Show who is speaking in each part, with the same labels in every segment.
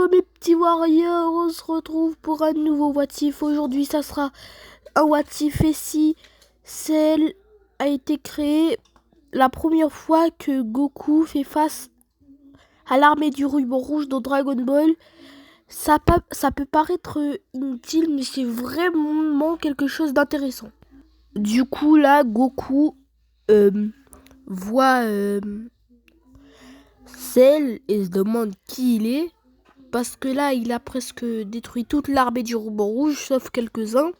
Speaker 1: Hello mes petits warriors, on se retrouve pour un nouveau What If. Aujourd'hui ça sera un What If et si Cell a été créé la première fois que Goku fait face à l'armée du ruban rouge dans Dragon Ball. Ça peut paraître inutile mais c'est vraiment quelque chose d'intéressant. Du coup là Goku voit Cell et se demande qui il est. Parce que là, il a presque détruit toute l'armée du ruban rouge, sauf quelques-uns.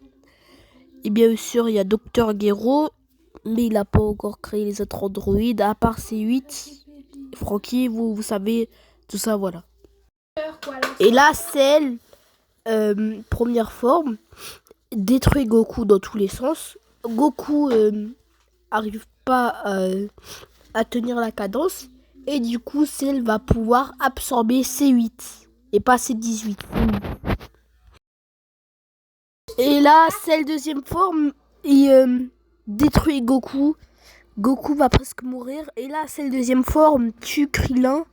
Speaker 1: Et bien sûr, il y a Dr. Gero, mais il n'a pas encore créé les autres androïdes, à part ces 8. Franky, vous savez, tout ça, voilà. Et là, Cell, première forme, détruit Goku dans tous les sens. Goku arrive pas à tenir la cadence. Et du coup, Cell va pouvoir absorber ces 8. Et pas ces 18. Et là, Cell deuxième forme, il détruit Goku. Goku va presque mourir. Et là, Cell deuxième forme tue Krillin.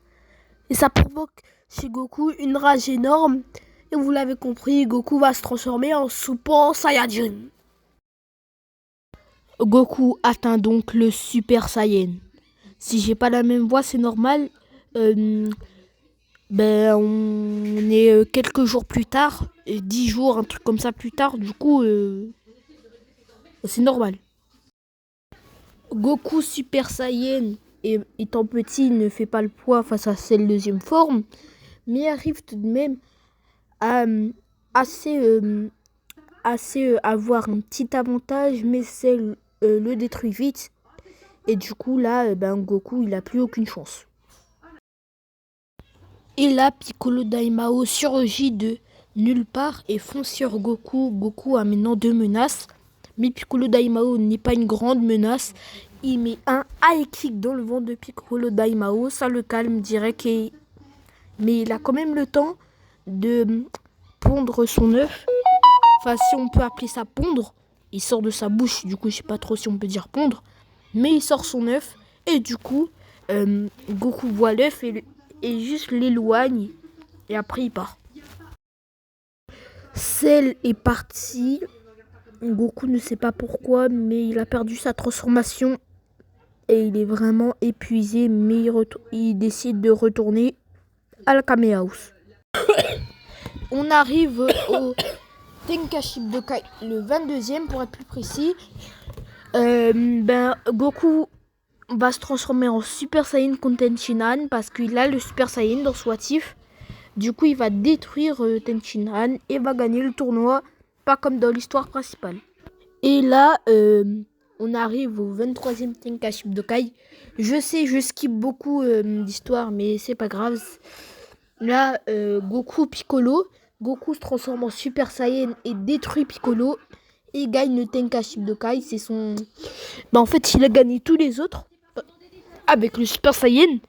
Speaker 1: Et ça provoque chez Goku une rage énorme. Et vous l'avez compris, Goku va se transformer en Super Saiyajin. Goku atteint donc le Super Saiyan. Si j'ai pas la même voix, c'est normal. On est quelques jours plus tard, 10 jours, un truc comme ça plus tard, du coup, c'est normal. Goku Super Saiyan, étant petit, ne fait pas le poids face à Cell deuxième forme, mais arrive tout de même à avoir un petit avantage, mais Cell le détruit vite, et du coup, là, Goku, il n'a plus aucune chance. Et là, Piccolo Daimao surgit de nulle part et fonce sur Goku. Goku a maintenant 2 menaces. Mais Piccolo Daimao n'est pas une grande menace. Il met un high kick dans le ventre de Piccolo Daimao. Ça le calme direct. Mais il a quand même le temps de pondre son œuf. Enfin, si on peut appeler ça pondre. Il sort de sa bouche. Du coup, je sais pas trop si on peut dire pondre. Mais il sort son œuf. Et du coup, Goku voit l'œuf et juste l'éloigne et après il part. Cell est parti. Goku ne sait pas pourquoi, mais il a perdu sa transformation et il est vraiment épuisé, mais il décide de retourner à la Kame House. On arrive au Tenkaichi Budokai, le 22e pour être plus précis. Goku va se transformer en Super Saiyan contre Tenshinhan parce qu'il a le Super Saiyan dans son What If. Du coup, il va détruire Tenshinhan et va gagner le tournoi, pas comme dans l'histoire principale. Et là, on arrive au 23e Tenkaichi Budokai. Je sais, je skip beaucoup d'histoires, mais c'est pas grave. Là, Goku Piccolo. Goku se transforme en Super Saiyan et détruit Piccolo. Et gagne le Tenkaichi Budokai. C'est son... en fait, il a gagné tous les autres avec le Super Saiyan.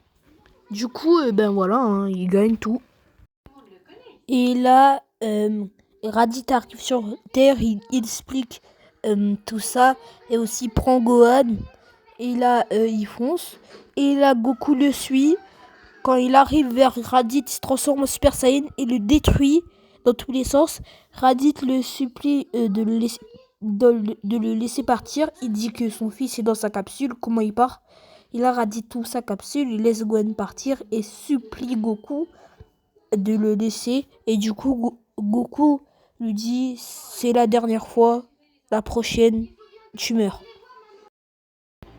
Speaker 1: Du coup, voilà, il gagne tout. Et là, Raditz arrive sur Terre, il explique tout ça. Et aussi prend Gohan. Et là, il fonce. Et là, Goku le suit. Quand il arrive vers Raditz, il se transforme en Super Saiyan et le détruit dans tous les sens. Raditz le supplie de le laisser partir. Il dit que son fils est dans sa capsule. Comment il part? Il a Raditz tout sa capsule. Il laisse Gohan partir et supplie Goku de le laisser. Et du coup, Goku lui dit c'est la dernière fois. La prochaine, tu meurs.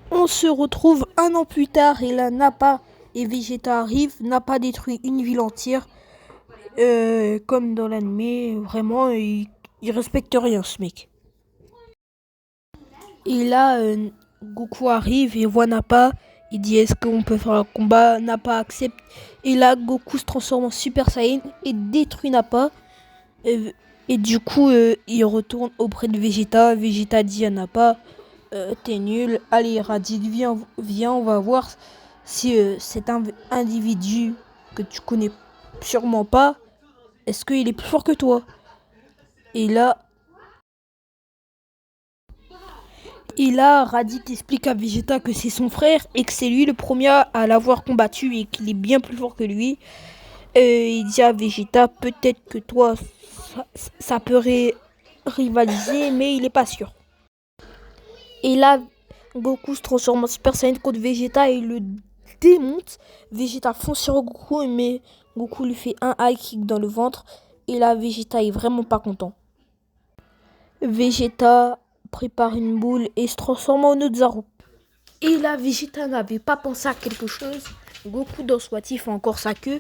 Speaker 1: On se retrouve 1 an plus tard et là, Nappa et Vegeta arrivent. Nappa détruit une ville entière. Comme dans l'anime, vraiment, il respecte rien ce mec. Et là, Goku arrive et voit Nappa. Il dit est-ce qu'on peut faire un combat? Nappa accepte. Et là, Goku se transforme en Super Saiyan et détruit Nappa. Et du coup, il retourne auprès de Vegeta. Vegeta dit à Nappa t'es nul. Allez, Raditz, viens, on va voir si cet individu que tu connais sûrement pas, est-ce qu'il est plus fort que toi? Et là, Raditz explique à Vegeta que c'est son frère et que c'est lui le premier à l'avoir combattu et qu'il est bien plus fort que lui. Et il dit à Vegeta, peut-être que toi, ça peut rivaliser, mais il est pas sûr. Et là, Goku se transforme en Super Saiyan contre Vegeta et le démonte. Vegeta fonce sur Goku, mais Goku lui fait un high kick dans le ventre. Et là, Vegeta est vraiment pas content. Vegeta prépare une boule et se transforme en Ozaru. Et là, Vegeta n'avait pas pensé à quelque chose. Goku dans Swatif a encore sa queue.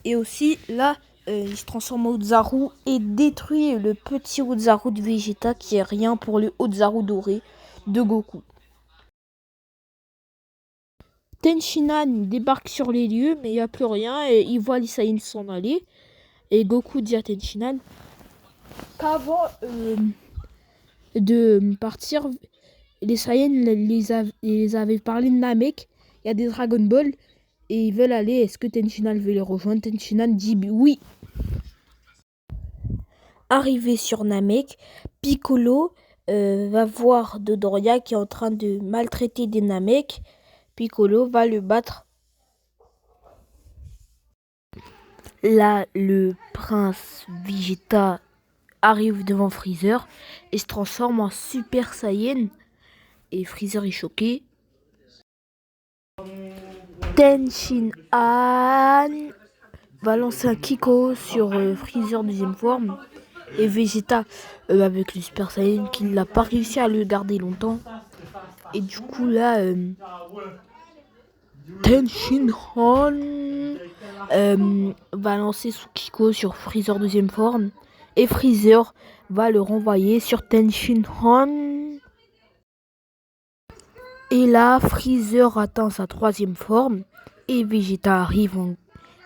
Speaker 1: Et aussi, là, il se transforme en Ozaru et détruit le petit Ozaru de Vegeta qui est rien pour le Ozaru doré de Goku. Tenshinhan débarque sur les lieux, mais il n'y a plus rien et il voit les Saiyans s'en aller. Et Goku dit à Tenshinhan qu'avant de partir, les Saiyans les avaient parlé de Namek. Il y a des Dragon Ball et ils veulent aller. Est-ce que Tenshinhan veut les rejoindre? Tenshinhan dit oui. Arrivé sur Namek, Piccolo va voir Dodoria qui est en train de maltraiter des Namek. Piccolo va le battre. Là, le prince Vegeta arrive devant Freezer et se transforme en Super Saiyan. Et Freezer est choqué. Tenshinhan va lancer un Kiko sur Freezer deuxième forme. Et Vegeta, avec le Super Saiyan, qui n'a pas réussi à le garder longtemps. Et du coup, là, Tenshinhan va lancer son Kiko sur Freezer deuxième forme. Et Freezer va le renvoyer sur Tenshinhan. Et là, Freezer atteint sa troisième forme. Et Vegeta arrive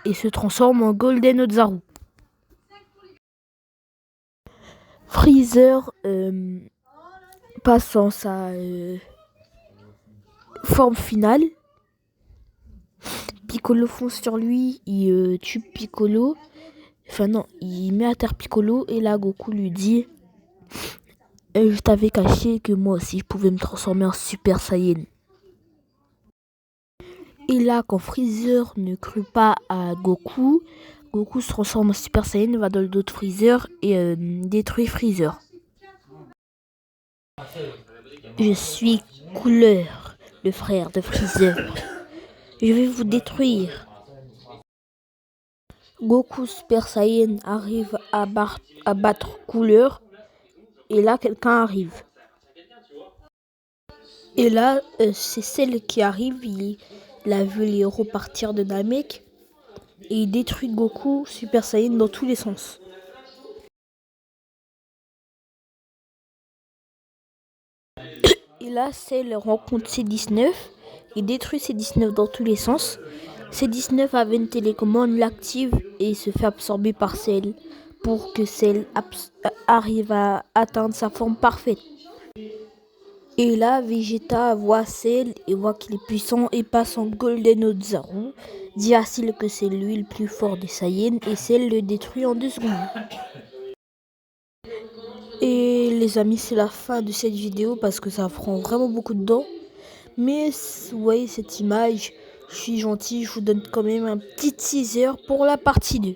Speaker 1: et se transforme en Golden Ozaru. Freezer passe en sa forme finale. Piccolo fonce sur lui, il tue Piccolo. Enfin non, il met à terre Piccolo et là Goku lui dit je t'avais caché que moi aussi je pouvais me transformer en Super Saiyan. Et là quand Freezer ne crut pas à Goku, Goku se transforme en Super Saiyan, va dans le dos de Freezer et détruit Freezer. Je suis Couleur, le frère de Freezer. Je vais vous détruire. Goku Super Saiyan arrive à battre Couleur. Et là, quelqu'un arrive. Et là, c'est celle qui arrive. Il a vu les héros partir de Namek. Et il détruit Goku Super Saiyan dans tous les sens. Et là, celle rencontre C19. Il détruit C19 dans tous les sens. C19 avait une télécommande, l'active et se fait absorber par Cell pour que Cell arrive à atteindre sa forme parfaite. Et là, Vegeta voit Cell et voit qu'il est puissant et passe en Golden Ozaru. Dit à Cell que c'est lui le plus fort des Saiyans et Cell le détruit en 2 secondes. Et les amis, c'est la fin de cette vidéo parce que ça prend vraiment beaucoup de temps. Mais vous voyez cette image, je suis gentil, je vous donne quand même un petit teaser pour la partie 2.